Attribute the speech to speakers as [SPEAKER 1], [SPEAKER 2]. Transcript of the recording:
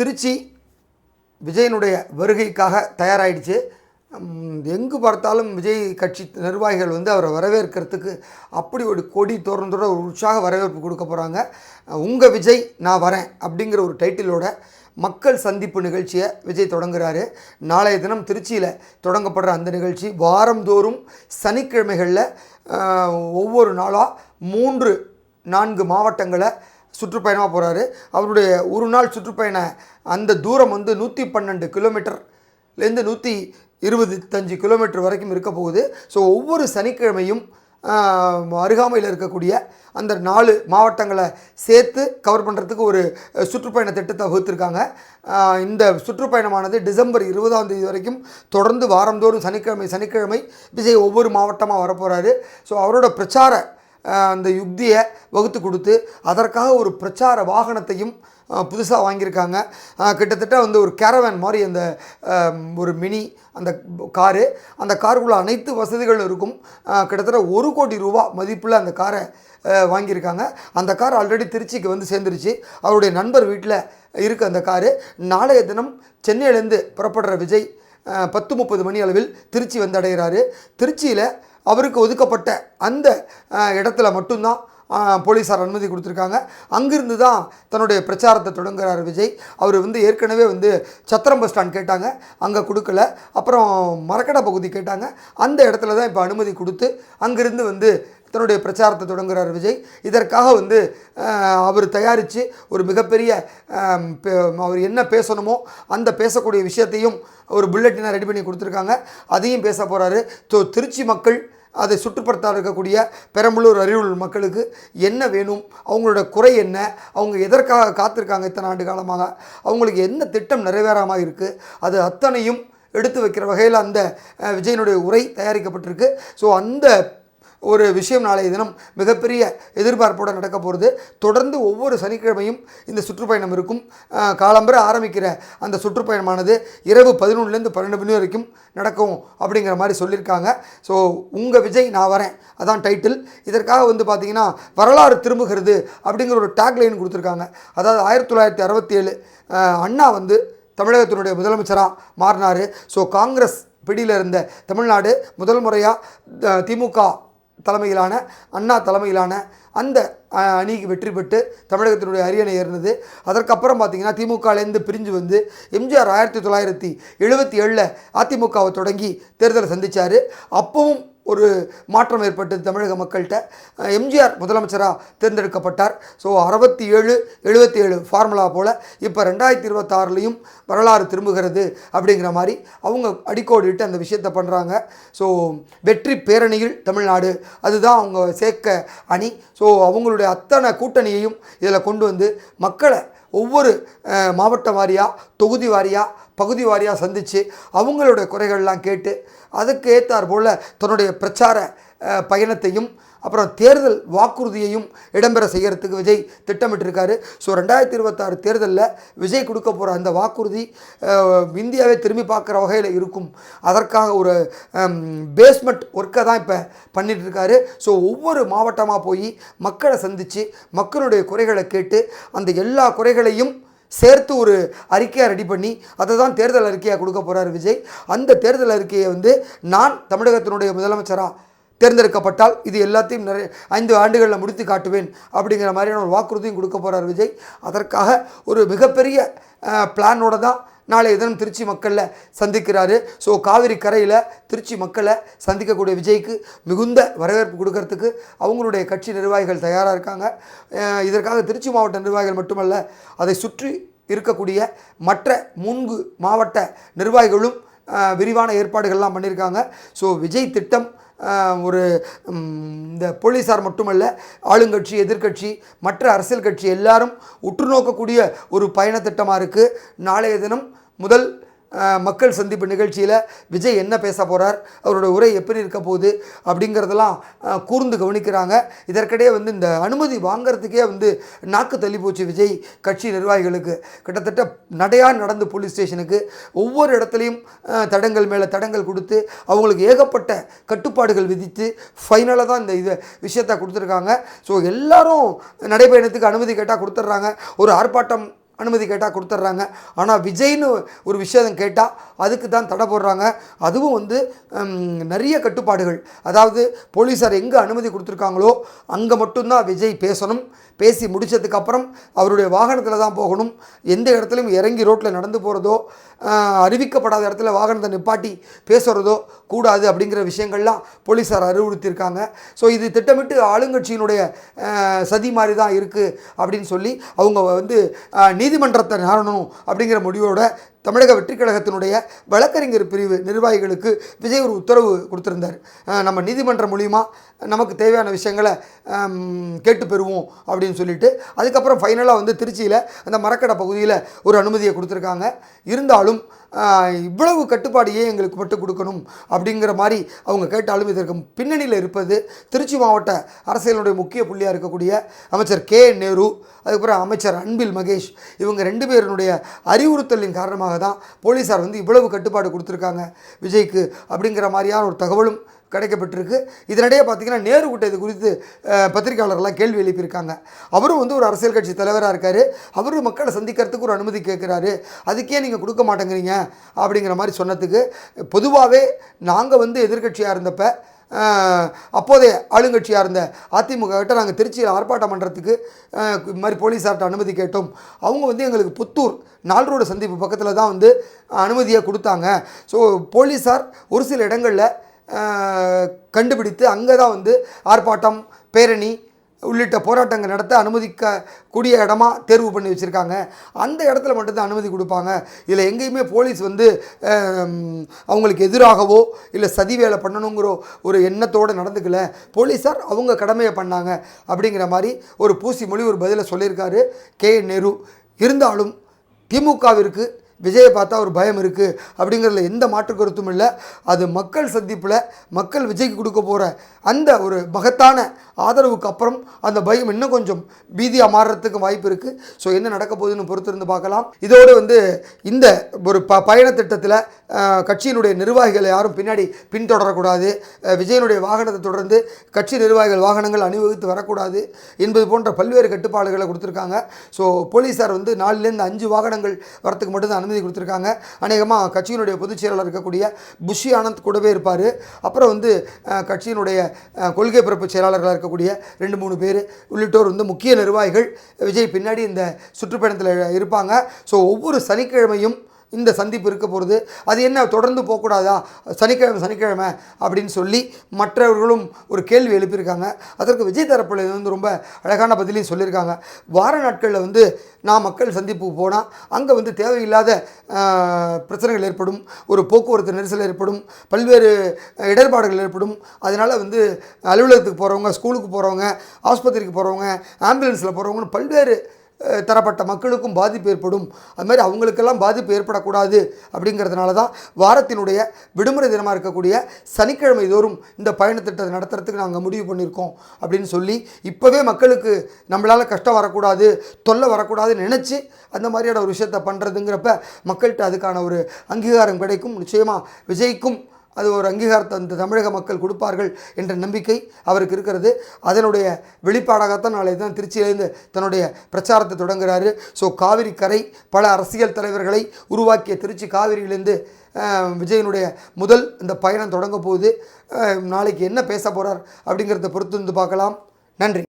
[SPEAKER 1] திருச்சி விஜயனுடைய வருகைக்காக தயாராகிடுச்சு. எங்கு பார்த்தாலும் விஜய் கட்சி நிர்வாகிகள் வந்து அவரை வரவேற்கிறதுக்கு அப்படி ஒரு கொடி தோறந்தோட ஒரு உற்சாக வரவேற்பு கொடுக்க போகிறாங்க. உங்கள் விஜய் நான் வரேன் அப்படிங்கிற ஒரு டைட்டிலோட மக்கள் சந்திப்பு நிகழ்ச்சியை விஜய் தொடங்குகிறாரு. நாளைய தினம் திருச்சியில் தொடங்கப்படுற அந்த நிகழ்ச்சி வாரந்தோறும் சனிக்கிழமைகளில் ஒவ்வொரு நாளாக 3-4 மாவட்டங்களை சுற்றுப்பயணமாக போகிறாரு. அவருடைய ஒரு நாள் சுற்றுப்பயண அந்த தூரம் வந்து 112 கிலோமீட்டர்லேருந்து 125 கிலோமீட்டர் வரைக்கும் இருக்க போகுது. ஸோ ஒவ்வொரு சனிக்கிழமையும் அருகாமையில் இருக்கக்கூடிய அந்த 4 மாவட்டங்களை சேர்த்து கவர் பண்ணுறதுக்கு ஒரு சுற்றுப்பயண திட்டத்தை வகுத்திருக்காங்க. இந்த சுற்றுப்பயணமானது டிசம்பர் 20ஆம் தேதி வரைக்கும் தொடர்ந்து வாரந்தோறும் சனிக்கிழமை விஜய் ஒவ்வொரு மாவட்டமாக வரப்போகிறாரு. ஸோ அவரோட பிரச்சார அந்த யுக்தியை வகுத்து கொடுத்து அதற்காக ஒரு பிரச்சார வாகனத்தையும் புதுசாக வாங்கியிருக்காங்க. கிட்டத்தட்ட வந்து ஒரு கேரவேன் மாதிரி அந்த ஒரு மினி அந்த காரு, அந்த காருக்குள்ளே அனைத்து வசதிகளும் இருக்கும். கிட்டத்தட்ட 1 கோடி ரூபா மதிப்பில் அந்த காரை வாங்கியிருக்காங்க. அந்த கார் ஆல்ரெடி திருச்சிக்கு வந்து சேர்ந்துருச்சு. அவருடைய நண்பர் வீட்டில் இருக்குது அந்த காரு. நாளைய தினம் சென்னையிலேருந்து புறப்படுற விஜய் 10:30 மணி அளவில் திருச்சி வந்தடைகிறாரு. திருச்சியில் அவருக்கு ஒதுக்கப்பட்ட அந்த இடத்துல மட்டும்தான் போலீஸார் அனுமதி கொடுத்துருக்காங்க. அங்கிருந்து தான் தன்னுடைய பிரச்சாரத்தை தொடங்குகிறார் விஜய். அவர் வந்து ஏற்கனவே வந்து சத்திரம் பஸ் ஸ்டாண்ட் கேட்டாங்க, அங்கே கொடுக்கல. அப்புறம் மரக்கடை பகுதி கேட்டாங்க, அந்த இடத்துல தான் இப்போ அனுமதி கொடுத்து அங்கிருந்து வந்து தன்னுடைய பிரச்சாரத்தை தொடங்குகிறார் விஜய். இதற்காக வந்து அவர் தயாரித்து ஒரு மிகப்பெரிய அவர் என்ன பேசணுமோ அந்த பேசக்கூடிய விஷயத்தையும் ஒரு புல்லட்டினை ரெடி பண்ணி கொடுத்துருக்காங்க. அதையும் பேச போகிறாரு. ஸோ திருச்சி மக்கள், அதை சுற்றுப்புறத்தால் இருக்கக்கூடிய பெரம்பலூர், அரியலூர் மக்களுக்கு என்ன வேணும், அவங்களோட குறை என்ன, அவங்க எதற்காக காத்திருக்காங்க இத்தனை ஆண்டு காலமாக, அவங்களுக்கு என்ன திட்டம் நிறைவேறாமல் இருக்குது, அது அத்தனையும் எடுத்து வைக்கிற வகையில் அந்த விஜயனுடைய உரை தயாரிக்கப்பட்டிருக்கு. ஸோ அந்த ஒரு விஷயம் நாளைய தினம் மிகப்பெரிய எதிர்பார்ப்போடு நடக்க போகிறது. தொடர்ந்து ஒவ்வொரு சனிக்கிழமையும் இந்த சுற்றுப்பயணம் இருக்கும். காலம்பர ஆரம்பிக்கிற அந்த சுற்றுப்பயணமானது இரவு 11லேருந்து 12 மணி வரைக்கும் நடக்கும் அப்படிங்கிற மாதிரி சொல்லியிருக்காங்க. ஸோ உங்கள் விஜய் நான் வரேன், அதான் டைட்டில். இதற்காக வந்து பார்த்திங்கன்னா வரலாறு திரும்புகிறது அப்படிங்கிற ஒரு டேக்லைன் கொடுத்துருக்காங்க. அதாவது 1967 அண்ணா வந்து தமிழகத்தினுடைய முதலமைச்சராக மாறினார். ஸோ காங்கிரஸ் பிடியில் இருந்த தமிழ்நாடு முதல் முறையாக திமுக தலைமையிலான, அண்ணா தலைமையிலான அந்த அணிக்கு வெற்றி பெற்று தமிழகத்தினுடைய அரியணை ஏறினது. அதற்கப்புறம் பார்த்திங்கன்னா திமுகலேருந்து பிரிஞ்சு வந்து எம்ஜிஆர் 1977 அதிமுகவை தொடங்கி தேர்தலை சந்தித்தார். அப்பவும் ஒரு மாற்றம் ஏற்பட்டது தமிழக மக்கள்கிட்ட. எம்ஜிஆர் முதலமைச்சராக தேர்ந்தெடுக்கப்பட்டார். ஸோ 67-77 ஃபார்முலா போல் இப்போ 2026லையும் வரலாறு திரும்புகிறது அப்படிங்கிற மாதிரி அவங்க அடிக்கோடிட்டு அந்த விஷயத்தை பண்ணுறாங்க. ஸோ வெற்றி பேரணியில் தமிழ்நாடு, அதுதான் அவங்க சேர்க்க அணி. ஸோ அவங்களுடைய அத்தனை கூட்டணியையும் இதில் கொண்டு வந்து மக்களை ஒவ்வொரு மாவட்ட வாரியாக, தொகுதி வாரியாக, பகுதி வாரியாக சந்தித்து அவங்களுடைய குறைகள்லாம் கேட்டு அதுக்கு ஏற்றார் போல் தன்னுடைய பிரச்சார பயணத்தையும் அப்புறம் தேர்தல் வாக்குறுதியையும் இடம்பெற செய்கிறதுக்கு விஜய் திட்டமிட்டிருக்காரு. ஸோ 2026 தேர்தலில் விஜய் கொடுக்க போகிற அந்த வாக்குறுதி இந்தியாவே திரும்பி பார்க்குற வகையில் இருக்கும். அதற்காக ஒரு பேஸ்மெண்ட் ஒர்க்கை தான் இப்போ பண்ணிகிட்ருக்காரு. ஸோ ஒவ்வொரு மாவட்டமாக போய் மக்களை சந்தித்து மக்களுடைய குறைகளை கேட்டு அந்த எல்லா குறைகளையும் சேர்த்து ஒரு அறிக்கையாக ரெடி பண்ணி அதை தான் தேர்தல் அறிக்கையாக கொடுக்க போகிறார் விஜய். அந்த தேர்தல் அறிக்கையை வந்து நான் தமிழகத்தினுடைய முதலமைச்சராக தேர்ந்தெடுக்கப்பட்டால் இது எல்லாத்தையும் 5 ஆண்டுகளில் முடித்து காட்டுவேன் அப்படிங்கிற மாதிரியான ஒரு வாக்குறுதியும் கொடுக்க போகிறார் விஜய். அதற்காக ஒரு மிகப்பெரிய பிளானோட தான் நாளைய தினம் திருச்சி மக்களில் சந்திக்கிறாரு. ஸோ காவிரி கரையில் திருச்சி மக்களை சந்திக்கக்கூடிய விஜய்க்கு மிகுந்த வரவேற்பு கொடுக்கறதுக்கு அவங்களுடைய கட்சி நிர்வாகிகள் தயாராக இருக்காங்க. இதற்காக திருச்சி மாவட்ட நிர்வாகிகள் மட்டுமல்ல, அதை சுற்றி இருக்கக்கூடிய மற்ற 3 மாவட்ட நிர்வாகிகளும் விரிவான ஏற்பாடுகள்லாம் பண்ணியிருக்காங்க. ஸோ விஜய் திட்டம் ஒரு இந்த போலீஸார் மட்டுமல்ல, ஆளுங்கட்சி, எதிர்கட்சி, மற்ற அரசியல் கட்சி எல்லாரும் உற்று நோக்கக்கூடிய ஒரு பயண திட்டமாக இருக்குது. நாளைய தினம் முதல் மக்கள் சந்திப்பு நிகழ்ச்சியில் விஜய் என்ன பேச போகிறார், அவரோட உரை எப்படி இருக்க போகுது அப்படிங்கிறதெல்லாம் கூர்ந்து கவனிக்கிறாங்க. இதற்கிடையே வந்து இந்த அனுமதி வாங்கிறதுக்கே வந்து நாக்கு தள்ளி போச்சு விஜய் கட்சி நிர்வாகிகளுக்கு. கிட்டத்தட்ட நடையாக நடந்து போலீஸ் ஸ்டேஷனுக்கு ஒவ்வொரு இடத்துலையும் தடங்கள் மேலே தடங்கள் கொடுத்து அவங்களுக்கு ஏகப்பட்ட கட்டுப்பாடுகள் விதித்து ஃபைனலாக தான் இந்த விஷயத்தை கொடுத்துருக்காங்க. ஸோ எல்லாரும் நடைபயணத்துக்கு அனுமதி கேட்டால் கொடுத்துட்றாங்க. ஒரு ஆர்ப்பாட்டம் அனுமதி கேட்டால் கொடுத்துட்றாங்க. ஆனால் விஜய்னு ஒரு விஷயம் கேட்டால் அதுக்கு தான் தடை போடுறாங்க. அதுவும் வந்து நிறைய கட்டுப்பாடுகள். அதாவது போலீஸார் எங்கே அனுமதி கொடுத்துருக்காங்களோ அங்கே மட்டும்தான் விஜய் பேசணும். பேசி முடித்ததுக்கப்புறம் அவருடைய வாகனத்தில் தான் போகணும். எந்த இடத்துலையும் இறங்கி ரோட்டில் நடந்து போகிறதோ, அறிவிக்கப்படாத இடத்துல வாகனத்தை நிப்பாட்டி பேசுகிறதோ கூடாது அப்படிங்கிற விஷயங்கள்லாம் போலீஸார் அறிவுறுத்தியிருக்காங்க. ஸோ இது திட்டமிட்டு ஆளுங்கட்சியினுடைய சதி மாதிரி தான் இருக்குது அப்படின்னு சொல்லி அவங்க வந்து நீதிமன்றத்தை நாடணும் அப்படிங்கிற முடிவோட தமிழக வெற்றிக் கழகத்தினுடைய வழக்கறிஞர் பிரிவு நிர்வாகிகளுக்கு விஜய் ஒரு உத்தரவு கொடுத்துருந்தார். நம்ம நீதிமன்றம் மூலிமா நமக்கு தேவையான விஷயங்களை கேட்டு பெறுவோம் அப்படின்னு சொல்லிட்டு அதுக்கப்புறம் ஃபைனலாக வந்து திருச்சியில் அந்த மரக்கடை பகுதியில் ஒரு அனுமதியை கொடுத்துருக்காங்க. இருந்தாலும் இவ்வளவு கட்டுப்பாடு ஏன் எங்களுக்கு மட்டும் கொடுக்கணும் அப்படிங்கிற மாதிரி அவங்க கேட்டாலும் இதற்கு பின்னணியில் இருப்பது திருச்சி மாவட்ட அரசியலுடைய முக்கிய புள்ளியாக இருக்கக்கூடிய அமைச்சர் கே நேரு, அதுக்கப்புறம் அமைச்சர் அன்பில் மகேஷ், இவங்க 2 பேருடைய அறிவுறுத்தலின் காரணமாக தான் போலீஸார் வந்து இவ்வளவு கட்டுப்பாடு கொடுத்துருக்காங்க விஜய்க்கு அப்படிங்கிற மாதிரியான ஒரு தகவலும் கிடைக்கப்பட்டிருக்கு. இதனிடையே பார்த்திங்கன்னா நேரு கிட்ட இது குறித்து பத்திரிகையாளர்கள்லாம் கேள்வி எழுப்பியிருக்காங்க. அவரும் வந்து ஒரு அரசியல் கட்சி தலைவராக இருக்கார். அவரும் மக்களை சந்திக்கிறதுக்கு ஒரு அனுமதி கேட்குறாரு. அதுக்கே நீங்கள் கொடுக்க மாட்டேங்கிறீங்க அப்படிங்கிற மாதிரி சொன்னதுக்கு, பொதுவாகவே நாங்கள் வந்து எதிர்கட்சியாக இருந்தப்போ அப்போதைய ஆளுங்கட்சியாக இருந்த அதிமுக கிட்ட நாங்கள் திருச்சியில் ஆர்ப்பாட்டம் பண்ணுறதுக்கு இது மாதிரி போலீஸார்ட்ட அனுமதி கேட்டோம். அவங்க வந்து எங்களுக்கு புத்தூர் 4 ரோடு சந்திப்பு பக்கத்தில் தான் வந்து அனுமதியை கொடுத்தாங்க. ஸோ போலீஸார் ஒரு சில இடங்களில் கண்டுபிடித்து அங்கே தான் வந்து ஆர்ப்பாட்டம், பேரணி உள்ளிட்ட போராட்டங்கள் நடத்த அனுமதிக்கக்கூடிய இடமா தேர்வு பண்ணி வச்சுருக்காங்க. அந்த இடத்துல மட்டும்தான் அனுமதி கொடுப்பாங்க. இதில் எங்கேயுமே போலீஸ் வந்து அவங்களுக்கு எதிராகவோ இல்லை சதி வேலை பண்ணணுங்கிற ஒரு எண்ணத்தோடு நடந்துக்கல. போலீஸார் அவங்க கடமையை பண்ணாங்க அப்படிங்கிற மாதிரி ஒரு பூசி மொழி ஒரு பதிலை சொல்லியிருக்காரு கே நேரு. இருந்தாலும் திமுகவிற்கு விஜயை பார்த்தா ஒரு பயம் இருக்குது அப்படிங்கிறதுல எந்த மாற்று கருத்தும் இல்லை. அது மக்கள் சந்திப்பில் மக்கள் விஜய்க்கு கொடுக்க போகிற அந்த ஒரு மகத்தான ஆதரவுக்கு அப்புறம் அந்த பயம் இன்னும் கொஞ்சம் பீதியாக மாறுறதுக்கு வாய்ப்பு இருக்குது. ஸோ என்ன நடக்க போகுதுன்னு பொறுத்திருந்து பார்க்கலாம். இதோடு வந்து இந்த ஒரு பயண திட்டத்தில் கட்சியினுடைய நிர்வாகிகள் யாரும் பின்னாடி பின்தொடரக்கூடாது, விஜயனுடைய வாகனத்தை தொடர்ந்து கட்சி நிர்வாகிகள் வாகனங்கள் அணிவகுத்து வரக்கூடாது என்பது போன்ற பல்வேறு கட்டுப்பாடுகளை கொடுத்துருக்காங்க. ஸோ போலீஸார் வந்து 4லேருந்து 5 வாகனங்கள் வரத்துக்கு மட்டும்தான் அனுமதி கொடுத்துருக்காங்க. அநேகமாக கட்சியினுடைய பொதுச் செயலாளர் இருக்கக்கூடிய புஷி ஆனந்த் கூடவே இருப்பார். அப்புறம் வந்து கட்சியினுடைய கொள்கை பிறப்பு செயலாளர்களாக இருக்கக்கூடிய 2-3 பேர் உள்ளிட்டோர் வந்து முக்கிய நிர்வாகிகள் விஜய் பின்னாடி இந்த சுற்றுப்பயணத்தில் இருப்பாங்க. ஸோ ஒவ்வொரு சனிக்கிழமையும் இந்த சந்திப்பு இருக்க போகிறது. அது என்ன தொடர்ந்து போகக்கூடாதா சனிக்கிழமை அப்படின்னு சொல்லி மற்றவர்களும் ஒரு கேள்வி எழுப்பியிருக்காங்க. அதற்கு விஜய் தரப்பில் வந்து ரொம்ப அழகான பதிலையும் சொல்லியிருக்காங்க. வார நாட்களில் வந்து நான் மக்கள் சந்திப்புக்கு போனால் அங்கே வந்து தேவையில்லாத பிரச்சனைகள் ஏற்படும், ஒரு போக்குவரத்து நெரிசல் ஏற்படும், பல்வேறு இடர்பாடுகள் ஏற்படும். அதனால் வந்து அலுவலகத்துக்கு போகிறவங்க, ஸ்கூலுக்கு போகிறவங்க, ஆஸ்பத்திரிக்கு போகிறவங்க, ஆம்புலன்ஸில் போகிறவங்கன்னு பல்வேறு தரப்பட்ட மக்களுக்கும் பாதிப்பு ஏற்படும். அதுமாதிரி அவங்களுக்கெல்லாம் பாதிப்பு ஏற்படக்கூடாது அப்படிங்கிறதுனால தான் வாரத்தினுடைய விடுமுறை தினமாக இருக்கக்கூடிய சனிக்கிழமை தோறும் இந்த பயணத்திட்டத்தை நடத்துறதுக்கு நாங்கள் முடிவு பண்ணியிருக்கோம் அப்படின்னு சொல்லி இப்போவே மக்களுக்கு நம்மளால் கஷ்டம் வரக்கூடாது, தொல்லை வரக்கூடாதுன்னு நினச்சி அந்த மாதிரியான ஒரு விஷயத்தை பண்ணுறதுங்கிறப்ப மக்கள்கிட்ட அதுக்கான ஒரு அங்கீகாரம் கிடைக்கும். நிச்சயமாக விஜய்க்கும் அது ஒரு அங்கீகாரத்தை அந்த தமிழக மக்கள் கொடுப்பார்கள் என்ற நம்பிக்கை அவருக்கு இருக்கிறது. அதனுடைய வெளிப்பாடாகத்தான் நாளை தான் திருச்சியிலேருந்து தன்னுடைய பிரச்சாரத்தை தொடங்குகிறாரு. ஸோ காவிரி கரை பல அரசியல் தலைவர்களை உருவாக்கிய திருச்சி காவிரியிலேருந்து விஜயனுடைய முதல் இந்த பயணம் தொடங்க போகுது. நாளைக்கு என்ன பேச போகிறார் அப்படிங்கிறத பொறுத்து வந்து பார்க்கலாம். நன்றி.